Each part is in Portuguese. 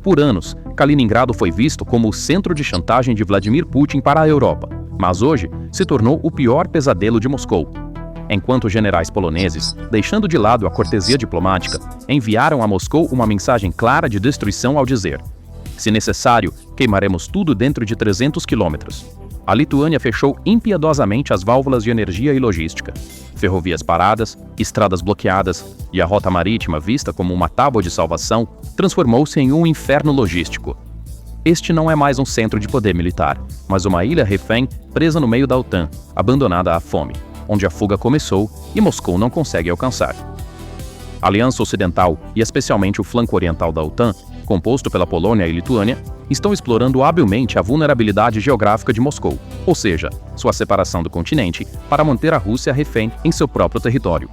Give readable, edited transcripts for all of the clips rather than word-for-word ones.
Por anos, Kaliningrado foi visto como o centro de chantagem de Vladimir Putin para a Europa, mas hoje se tornou o pior pesadelo de Moscou. Enquanto generais poloneses, deixando de lado a cortesia diplomática, enviaram a Moscou uma mensagem clara de destruição ao dizer: se necessário, queimaremos tudo dentro de 300 quilômetros. A Lituânia fechou impiedosamente as válvulas de energia e logística. Ferrovias paradas, estradas bloqueadas e a rota marítima, vista como uma tábua de salvação, transformou-se em um inferno logístico. Este não é mais um centro de poder militar, mas uma ilha refém presa no meio da OTAN, abandonada à fome, onde a fuga começou e Moscou não consegue alcançar. A Aliança Ocidental, e especialmente o flanco oriental da OTAN, composto pela Polônia e Lituânia, estão explorando habilmente a vulnerabilidade geográfica de Moscou, ou seja, sua separação do continente, para manter a Rússia refém em seu próprio território.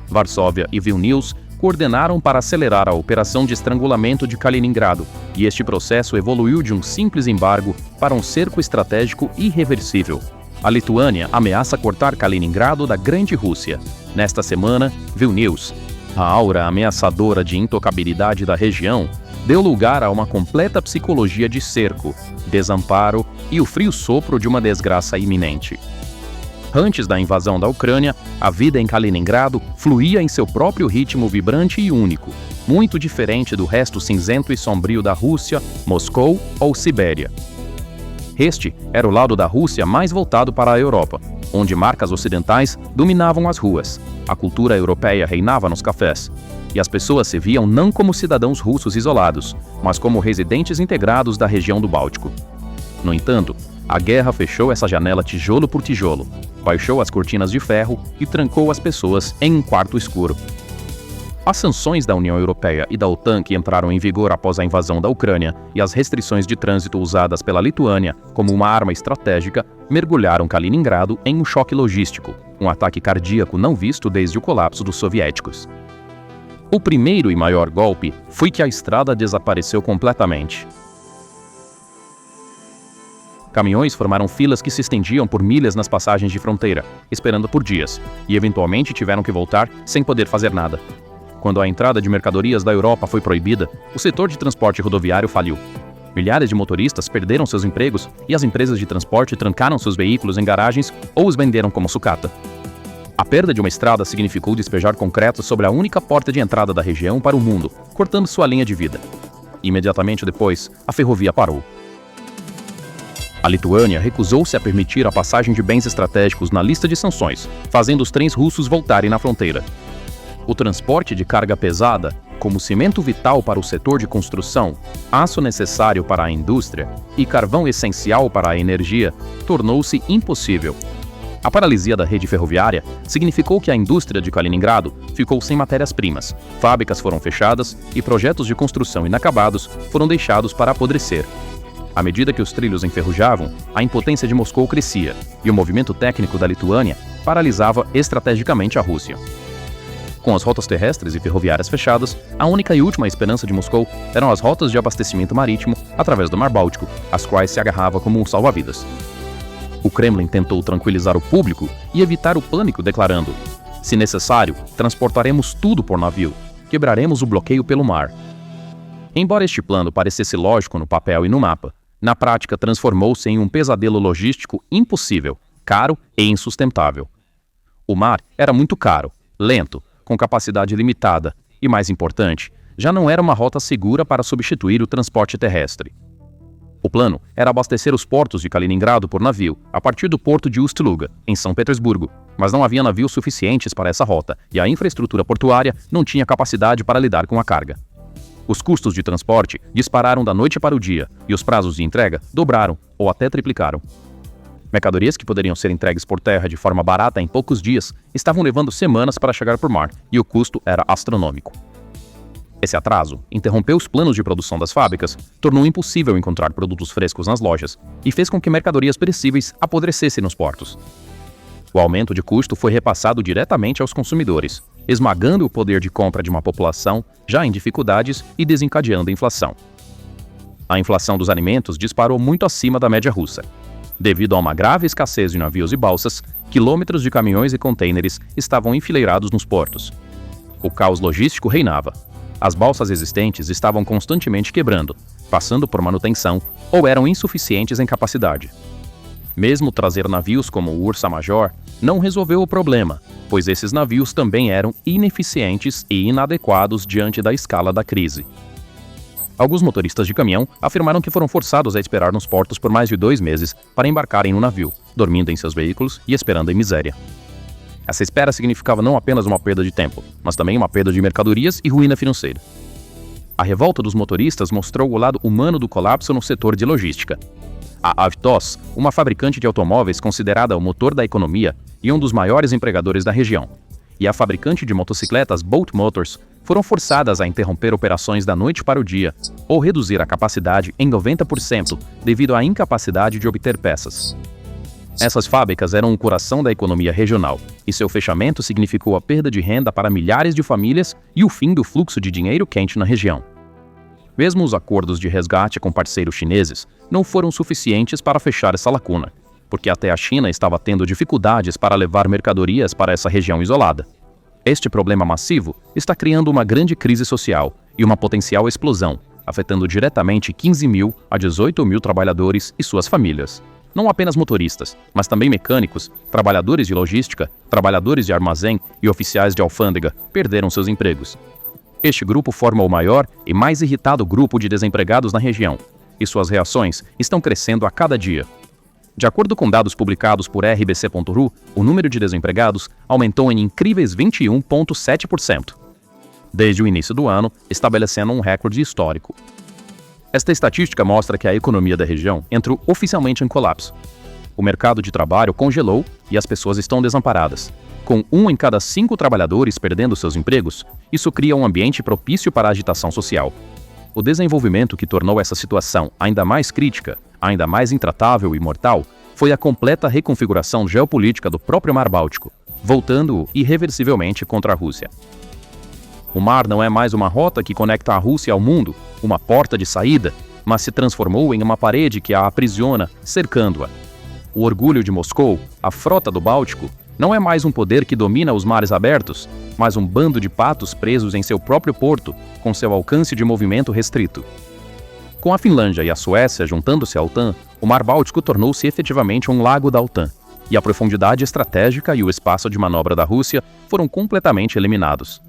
Varsóvia e Vilnius coordenaram para acelerar a operação de estrangulamento de Kaliningrado, e este processo evoluiu de um simples embargo para um cerco estratégico irreversível. A Lituânia ameaça cortar Kaliningrado da Grande Rússia. Nesta semana, Vilnius, a aura ameaçadora de intocabilidade da região, deu lugar a uma completa psicologia de cerco, desamparo e o frio sopro de uma desgraça iminente. Antes da invasão da Ucrânia, a vida em Kaliningrado fluía em seu próprio ritmo vibrante e único, muito diferente do resto cinzento e sombrio da Rússia, Moscou ou Sibéria. Este era o lado da Rússia mais voltado para a Europa, onde marcas ocidentais dominavam as ruas, a cultura europeia reinava nos cafés, e as pessoas se viam não como cidadãos russos isolados, mas como residentes integrados da região do Báltico. No entanto, a guerra fechou essa janela tijolo por tijolo, baixou as cortinas de ferro e trancou as pessoas em um quarto escuro. As sanções da União Europeia e da OTAN que entraram em vigor após a invasão da Ucrânia e as restrições de trânsito usadas pela Lituânia como uma arma estratégica mergulharam Kaliningrado em um choque logístico, um ataque cardíaco não visto desde o colapso dos soviéticos. O primeiro e maior golpe foi que a estrada desapareceu completamente. Caminhões formaram filas que se estendiam por milhas nas passagens de fronteira, esperando por dias, e eventualmente tiveram que voltar sem poder fazer nada. Quando a entrada de mercadorias da Europa foi proibida, o setor de transporte rodoviário faliu. Milhares de motoristas perderam seus empregos e as empresas de transporte trancaram seus veículos em garagens ou os venderam como sucata. A perda de uma estrada significou despejar concreto sobre a única porta de entrada da região para o mundo, cortando sua linha de vida. Imediatamente depois, a ferrovia parou. A Lituânia recusou-se a permitir a passagem de bens estratégicos na lista de sanções, fazendo os trens russos voltarem na fronteira. O transporte de carga pesada, como cimento vital para o setor de construção, aço necessário para a indústria e carvão essencial para a energia, tornou-se impossível. A paralisia da rede ferroviária significou que a indústria de Kaliningrado ficou sem matérias-primas, fábricas foram fechadas e projetos de construção inacabados foram deixados para apodrecer. À medida que os trilhos enferrujavam, a impotência de Moscou crescia e o movimento técnico da Lituânia paralisava estrategicamente a Rússia. Com as rotas terrestres e ferroviárias fechadas, a única e última esperança de Moscou eram as rotas de abastecimento marítimo através do Mar Báltico, às quais se agarrava como um salva-vidas. O Kremlin tentou tranquilizar o público e evitar o pânico, declarando: se necessário, transportaremos tudo por navio, quebraremos o bloqueio pelo mar. Embora este plano parecesse lógico no papel e no mapa, na prática transformou-se em um pesadelo logístico impossível, caro e insustentável. O mar era muito caro, lento, com capacidade limitada e, mais importante, já não era uma rota segura para substituir o transporte terrestre. O plano era abastecer os portos de Kaliningrado por navio, a partir do porto de Ust-Luga, em São Petersburgo, mas não havia navios suficientes para essa rota e a infraestrutura portuária não tinha capacidade para lidar com a carga. Os custos de transporte dispararam da noite para o dia e os prazos de entrega dobraram ou até triplicaram. Mercadorias que poderiam ser entregues por terra de forma barata em poucos dias estavam levando semanas para chegar por mar e o custo era astronômico. Esse atraso interrompeu os planos de produção das fábricas, tornou impossível encontrar produtos frescos nas lojas e fez com que mercadorias perecíveis apodrecessem nos portos. O aumento de custo foi repassado diretamente aos consumidores, esmagando o poder de compra de uma população já em dificuldades e desencadeando a inflação. A inflação dos alimentos disparou muito acima da média russa. Devido a uma grave escassez de navios e balsas, quilômetros de caminhões e contêineres estavam enfileirados nos portos. O caos logístico reinava. As balsas existentes estavam constantemente quebrando, passando por manutenção ou eram insuficientes em capacidade. Mesmo trazer navios como o Ursa Major não resolveu o problema, pois esses navios também eram ineficientes e inadequados diante da escala da crise. Alguns motoristas de caminhão afirmaram que foram forçados a esperar nos portos por mais de 2 meses para embarcarem no navio, dormindo em seus veículos e esperando em miséria. Essa espera significava não apenas uma perda de tempo, mas também uma perda de mercadorias e ruína financeira. A revolta dos motoristas mostrou o lado humano do colapso no setor de logística. A Avtos, uma fabricante de automóveis considerada o motor da economia e um dos maiores empregadores da região, e a fabricante de motocicletas Bolt Motors foram forçadas a interromper operações da noite para o dia ou reduzir a capacidade em 90% devido à incapacidade de obter peças. Essas fábricas eram o coração da economia regional, e seu fechamento significou a perda de renda para milhares de famílias e o fim do fluxo de dinheiro quente na região. Mesmo os acordos de resgate com parceiros chineses não foram suficientes para fechar essa lacuna, porque até a China estava tendo dificuldades para levar mercadorias para essa região isolada. Este problema massivo está criando uma grande crise social e uma potencial explosão, afetando diretamente 15 mil a 18 mil trabalhadores e suas famílias. Não apenas motoristas, mas também mecânicos, trabalhadores de logística, trabalhadores de armazém e oficiais de alfândega perderam seus empregos. Este grupo forma o maior e mais irritado grupo de desempregados na região, e suas reações estão crescendo a cada dia. De acordo com dados publicados por rbc.ru, o número de desempregados aumentou em incríveis 21,7%, desde o início do ano, estabelecendo um recorde histórico. Esta estatística mostra que a economia da região entrou oficialmente em colapso. O mercado de trabalho congelou e as pessoas estão desamparadas. Com 1 em cada 5 trabalhadores perdendo seus empregos, isso cria um ambiente propício para a agitação social. O desenvolvimento que tornou essa situação ainda mais crítica, ainda mais intratável e mortal, foi a completa reconfiguração geopolítica do próprio Mar Báltico, voltando-o irreversivelmente contra a Rússia. O mar não é mais uma rota que conecta a Rússia ao mundo, uma porta de saída, mas se transformou em uma parede que a aprisiona, cercando-a. O orgulho de Moscou, a frota do Báltico, não é mais um poder que domina os mares abertos, mas um bando de patos presos em seu próprio porto, com seu alcance de movimento restrito. Com a Finlândia e a Suécia juntando-se à OTAN, o Mar Báltico tornou-se efetivamente um lago da OTAN, e a profundidade estratégica e o espaço de manobra da Rússia foram completamente eliminados.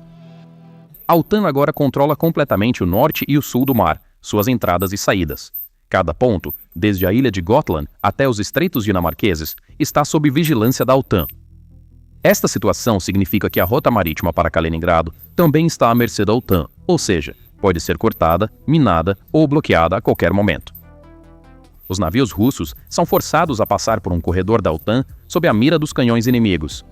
A OTAN agora controla completamente o norte e o sul do mar, suas entradas e saídas. Cada ponto, desde a ilha de Gotland até os estreitos dinamarqueses, está sob vigilância da OTAN. Esta situação significa que a rota marítima para Kaliningrado também está à mercê da OTAN, ou seja, pode ser cortada, minada ou bloqueada a qualquer momento. Os navios russos são forçados a passar por um corredor da OTAN sob a mira dos canhões inimigos.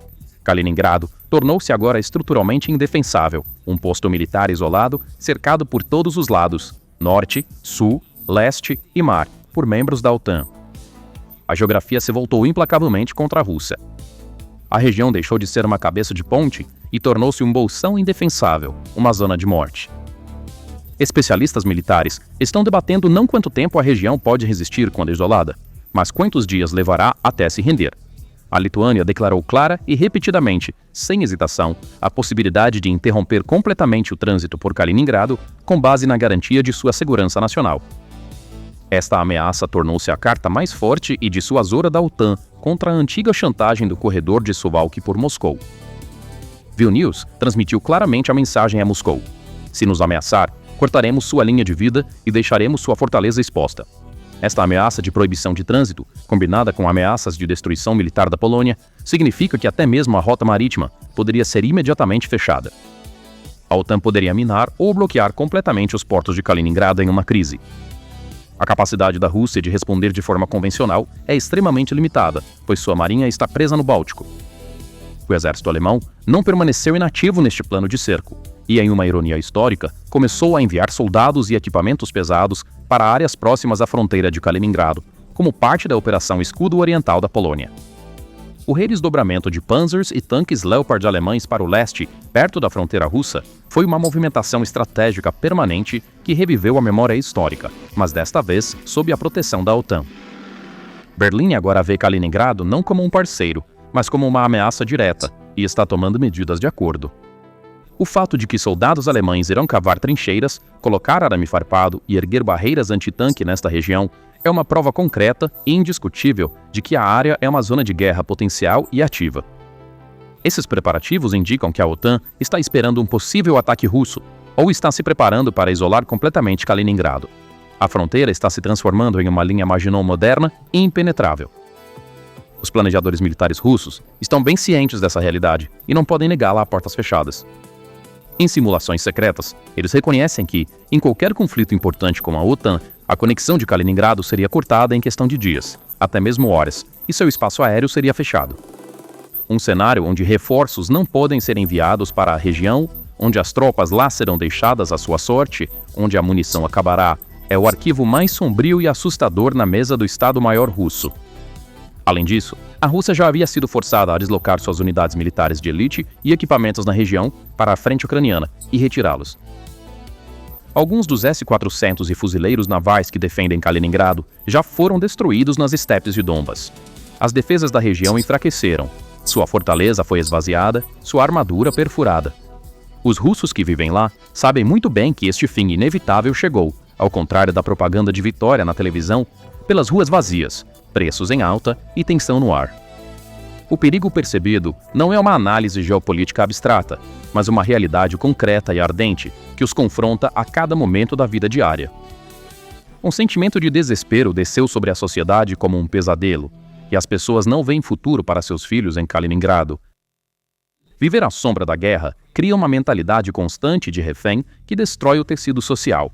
Kaliningrado tornou-se agora estruturalmente indefensável, um posto militar isolado cercado por todos os lados, norte, sul, leste e mar, por membros da OTAN. A geografia se voltou implacavelmente contra a Rússia. A região deixou de ser uma cabeça de ponte e tornou-se um bolsão indefensável, uma zona de morte. Especialistas militares estão debatendo não quanto tempo a região pode resistir quando isolada, mas quantos dias levará até se render. A Lituânia declarou clara e repetidamente, sem hesitação, a possibilidade de interromper completamente o trânsito por Kaliningrado com base na garantia de sua segurança nacional. Esta ameaça tornou-se a carta mais forte e dissuasora da OTAN contra a antiga chantagem do corredor de Suwałki por Moscou. Vilnius transmitiu claramente a mensagem a Moscou: se nos ameaçar, cortaremos sua linha de vida e deixaremos sua fortaleza exposta. Esta ameaça de proibição de trânsito, combinada com ameaças de destruição militar da Polônia, significa que até mesmo a rota marítima poderia ser imediatamente fechada. A OTAN poderia minar ou bloquear completamente os portos de Kaliningrado em uma crise. A capacidade da Rússia de responder de forma convencional é extremamente limitada, pois sua marinha está presa no Báltico. O exército alemão não permaneceu inativo neste plano de cerco, e, em uma ironia histórica, começou a enviar soldados e equipamentos pesados para áreas próximas à fronteira de Kaliningrado, como parte da Operação Escudo Oriental da Polônia. O redesdobramento de Panzers e tanques Leopard alemães para o leste, perto da fronteira russa, foi uma movimentação estratégica permanente que reviveu a memória histórica, mas desta vez sob a proteção da OTAN. Berlim agora vê Kaliningrado não como um parceiro, mas como uma ameaça direta, e está tomando medidas de acordo. O fato de que soldados alemães irão cavar trincheiras, colocar arame farpado e erguer barreiras antitanque nesta região é uma prova concreta e indiscutível de que a área é uma zona de guerra potencial e ativa. Esses preparativos indicam que a OTAN está esperando um possível ataque russo ou está se preparando para isolar completamente Kaliningrado. A fronteira está se transformando em uma linha Maginot moderna e impenetrável. Os planejadores militares russos estão bem cientes dessa realidade e não podem negá-la a portas fechadas. Em simulações secretas, eles reconhecem que, em qualquer conflito importante como a OTAN, a conexão de Kaliningrado seria cortada em questão de dias, até mesmo horas, e seu espaço aéreo seria fechado. Um cenário onde reforços não podem ser enviados para a região, onde as tropas lá serão deixadas à sua sorte, onde a munição acabará, é o arquivo mais sombrio e assustador na mesa do Estado-Maior russo. Além disso, a Rússia já havia sido forçada a deslocar suas unidades militares de elite e equipamentos na região para a frente ucraniana e retirá-los. Alguns dos S-400 e fuzileiros navais que defendem Kaliningrado já foram destruídos nas estepes de Donbas. As defesas da região enfraqueceram, sua fortaleza foi esvaziada, sua armadura perfurada. Os russos que vivem lá sabem muito bem que este fim inevitável chegou, ao contrário da propaganda de vitória na televisão, pelas ruas vazias, preços em alta e tensão no ar. O perigo percebido não é uma análise geopolítica abstrata, mas uma realidade concreta e ardente que os confronta a cada momento da vida diária. Um sentimento de desespero desceu sobre a sociedade como um pesadelo, e as pessoas não veem futuro para seus filhos em Kaliningrado. Viver à sombra da guerra cria uma mentalidade constante de refém que destrói o tecido social.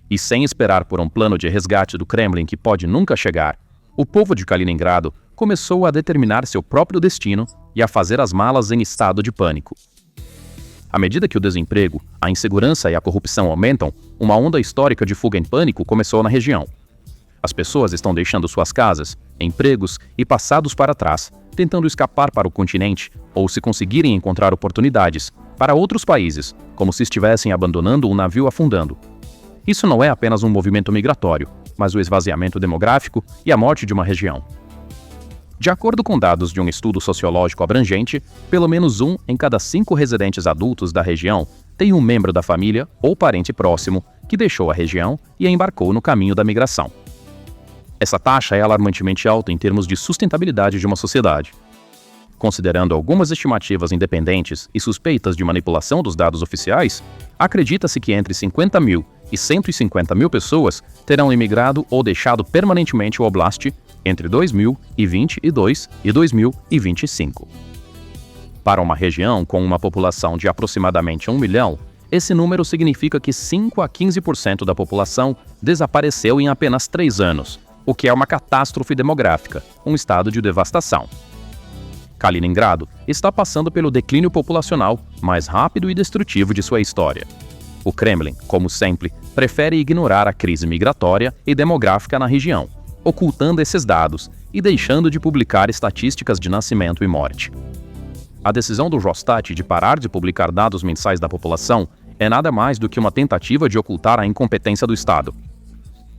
E sem esperar por um plano de resgate do Kremlin que pode nunca chegar, o povo de Kaliningrado começou a determinar seu próprio destino e a fazer as malas em estado de pânico. À medida que o desemprego, a insegurança e a corrupção aumentam, uma onda histórica de fuga em pânico começou na região. As pessoas estão deixando suas casas, empregos e passados para trás, tentando escapar para o continente ou, se conseguirem encontrar oportunidades, para outros países, como se estivessem abandonando um navio afundando. Isso não é apenas um movimento migratório, mas o esvaziamento demográfico e a morte de uma região. De acordo com dados de um estudo sociológico abrangente, pelo menos 1 em cada 5 residentes adultos da região tem um membro da família ou parente próximo que deixou a região e embarcou no caminho da migração. Essa taxa é alarmantemente alta em termos de sustentabilidade de uma sociedade. Considerando algumas estimativas independentes e suspeitas de manipulação dos dados oficiais, acredita-se que entre 50 mil e 150 mil pessoas terão imigrado ou deixado permanentemente o Oblast entre 2022 e 2025. Para uma região com uma população de aproximadamente 1 milhão, esse número significa que 5 a 15% da população desapareceu em apenas 3 anos, o que é uma catástrofe demográfica, um estado de devastação. Kaliningrado está passando pelo declínio populacional mais rápido e destrutivo de sua história. O Kremlin, como sempre, prefere ignorar a crise migratória e demográfica na região, ocultando esses dados e deixando de publicar estatísticas de nascimento e morte. A decisão do Rosstat de parar de publicar dados mensais da população é nada mais do que uma tentativa de ocultar a incompetência do Estado.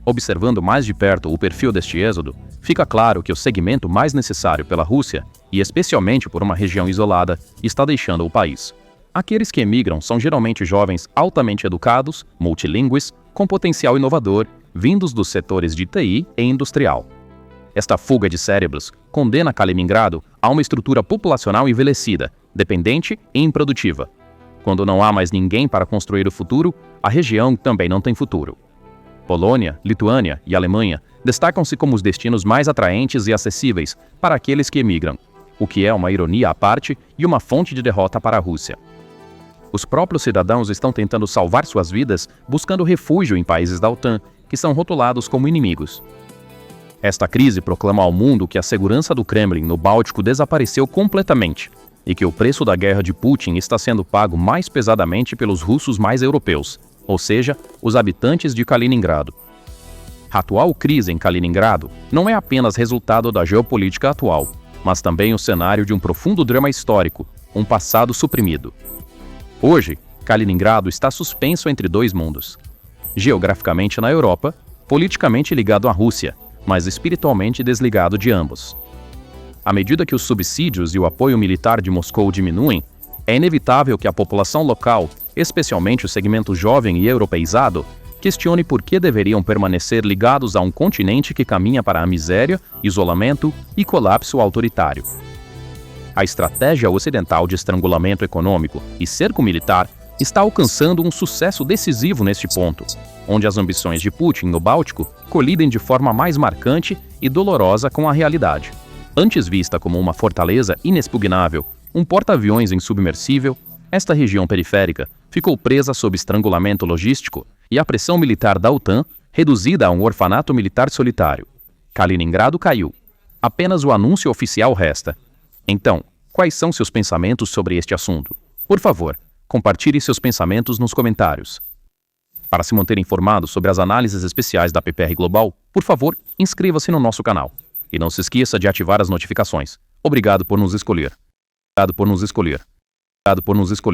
Observando mais de perto o perfil deste êxodo, fica claro que o segmento mais necessário pela Rússia, e especialmente por uma região isolada, está deixando o país. Aqueles que emigram são geralmente jovens altamente educados, multilingües, com potencial inovador, vindos dos setores de TI e industrial. Esta fuga de cérebros condena Kaliningrado a uma estrutura populacional envelhecida, dependente e improdutiva. Quando não há mais ninguém para construir o futuro, a região também não tem futuro. Polônia, Lituânia e Alemanha destacam-se como os destinos mais atraentes e acessíveis para aqueles que emigram, o que é uma ironia à parte e uma fonte de derrota para a Rússia. Os próprios cidadãos estão tentando salvar suas vidas buscando refúgio em países da OTAN, que são rotulados como inimigos. Esta crise proclama ao mundo que a segurança do Kremlin no Báltico desapareceu completamente e que o preço da guerra de Putin está sendo pago mais pesadamente pelos russos mais europeus, ou seja, os habitantes de Kaliningrado. A atual crise em Kaliningrado não é apenas resultado da geopolítica atual, mas também o cenário de um profundo drama histórico, um passado suprimido. Hoje, Kaliningrado está suspenso entre 2 mundos. Geograficamente na Europa, politicamente ligado à Rússia, mas espiritualmente desligado de ambos. À medida que os subsídios e o apoio militar de Moscou diminuem, É inevitável que a população local, especialmente o segmento jovem e europeizado, questione por que deveriam permanecer ligados a um continente que caminha para a miséria, isolamento e colapso autoritário. A estratégia ocidental de estrangulamento econômico e cerco militar está alcançando um sucesso decisivo neste ponto, onde as ambições de Putin no Báltico colidem de forma mais marcante e dolorosa com a realidade. Antes vista como uma fortaleza inexpugnável, um porta-aviões insubmersível, esta região periférica ficou presa sob estrangulamento logístico e a pressão militar da OTAN reduzida a um orfanato militar solitário. Kaliningrado caiu. Apenas o anúncio oficial resta. Então, quais são seus pensamentos sobre este assunto? Por favor, compartilhe seus pensamentos nos comentários. Para se manter informado sobre as análises especiais da PPR Global, por favor, inscreva-se no nosso canal. E não se esqueça de ativar as notificações. Obrigado por nos escolher. Obrigado por nos escolher. Obrigado por nos escolher.